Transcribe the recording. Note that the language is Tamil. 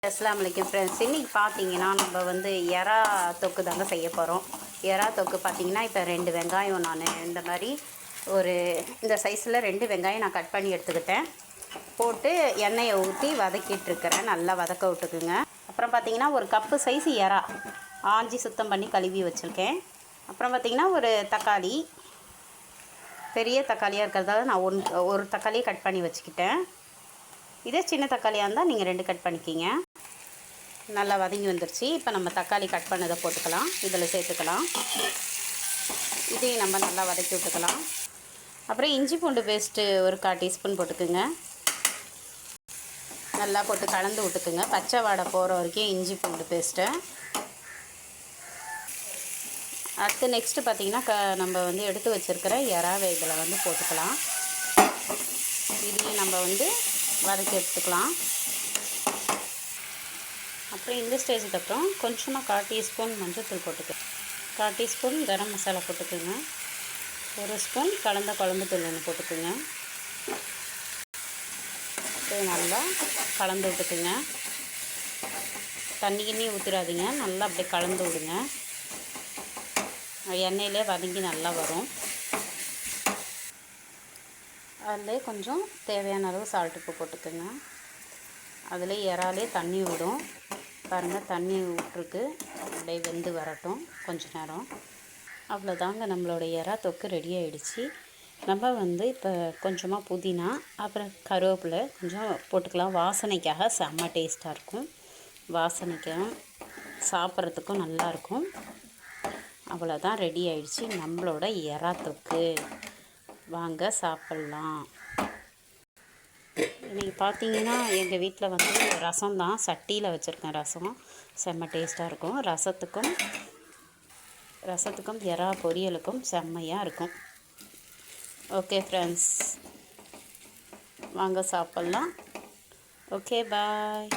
அஸ்ஸலாமு அலைக்கும் ஃப்ரெண்ட்ஸ். இன்றைக்கி பார்த்தீங்கன்னா நம்ம வந்து எறா தொக்கு தாங்க செய்ய போகிறோம். எறா தொக்கு பார்த்தீங்கன்னா இப்போ 2 வெங்காயம் நான் இந்த மாதிரி இந்த சைஸில் 2 வெங்காயம் நான் கட் பண்ணி எடுத்துக்கிட்டேன். போட்டு எண்ணெயை ஊற்றி வதக்கிட்டுருக்கிறேன். நல்லா வதக்க விட்டுக்குங்க. அப்புறம் பார்த்தீங்கன்னா ஒரு கப்பு சைஸ் எறா ஆஞ்சி சுத்தம் பண்ணி கழுவி வச்சுருக்கேன். அப்புறம் பார்த்தீங்கன்னா ஒரு தக்காளி, பெரிய தக்காளியாக இருக்கிறதால நான் ஒரு தக்காளியை கட் பண்ணி வச்சுக்கிட்டேன். இதே சின்ன தக்காளியாக இருந்தால் நீங்கள் 2 கட் பண்ணிக்கிங்க. நல்லா வதங்கி வந்துருச்சு. இப்போ நம்ம தக்காளி கட் பண்ணதை போட்டுக்கலாம், இதில் சேர்த்துக்கலாம். இதையும் நம்ம நல்லா வதக்கி விட்டுக்கலாம். அப்புறம் இஞ்சி பூண்டு பேஸ்ட்டு ஒரு 1/4 டீஸ்பூன் போட்டுக்குங்க. நல்லா போட்டு கலந்து விட்டுக்குங்க. பச்சை வாடை போகிற வரைக்கும் இஞ்சி பூண்டு பேஸ்ட்டை. அடுத்து நெக்ஸ்ட்டு பார்த்திங்கன்னா நம்ம வந்து எடுத்து வச்சுருக்கிற எறாவை இதில் வந்து போட்டுக்கலாம். இதையும் நம்ம வந்து வதக்கி எடுத்துக்கலாம். அப்புறம் இந்த ஸ்டேஜுக்கு அப்புறம் கொஞ்சமாக 1/4 டீஸ்பூன் மஞ்சள்தூள் போட்டுக்கோங்க, 1/4 டீஸ்பூன் கரம் மசாலா போட்டுக்கோங்க, 1 ஸ்பூன் கலந்த குழம்பு தூள் ஒன்று போட்டுக்கோங்க. நல்லா கலந்து விட்டுக்குங்க. தண்ணி ஊற்றிடாதீங்க, நல்லா அப்படியே கலந்து விடுங்க. எண்ணெயிலே வதங்கி நல்லா வரும். அதில் கொஞ்சம் தேவையான அளவு சால்ட் உப்பு போட்டுக்கோங்க. அதில் இறாலே தண்ணி விடும் பாருங்கள், தண்ணி விட்டுருக்கு. அப்படியே வெந்து வரட்டும் கொஞ்ச நேரம். அவ்வளோதாங்க, நம்மளோட எறா தொக்கு ரெடி ஆகிடுச்சு. நம்ம வந்து இப்போ கொஞ்சமாக புதினா அப்புறம் கருவேப்பிலை கொஞ்சம் போட்டுக்கலாம். வாசனைக்காக செம்ம டேஸ்ட்டாக இருக்கும். வாசனைக்கும் சாப்பிட்றதுக்கும் நல்லாயிருக்கும். அவ்வளோதான், ரெடி ஆகிடுச்சு நம்மளோட எறா தொக்கு. வாங்க சாப்பிட்லாம். இன்றைக்கி பார்த்தீங்கன்னா எங்கள் வீட்டில் வந்து ரசம் தான், சட்டியில் வச்சுருக்கேன். ரசம் செம்ம டேஸ்ட்டாக இருக்கும். ரசத்துக்கும் எறா பொரியலுக்கும் செம்மையாக இருக்கும். ஓகே ஃப்ரெண்ட்ஸ், வாங்க சாப்பிட்லாம். ஓகே, பாய்.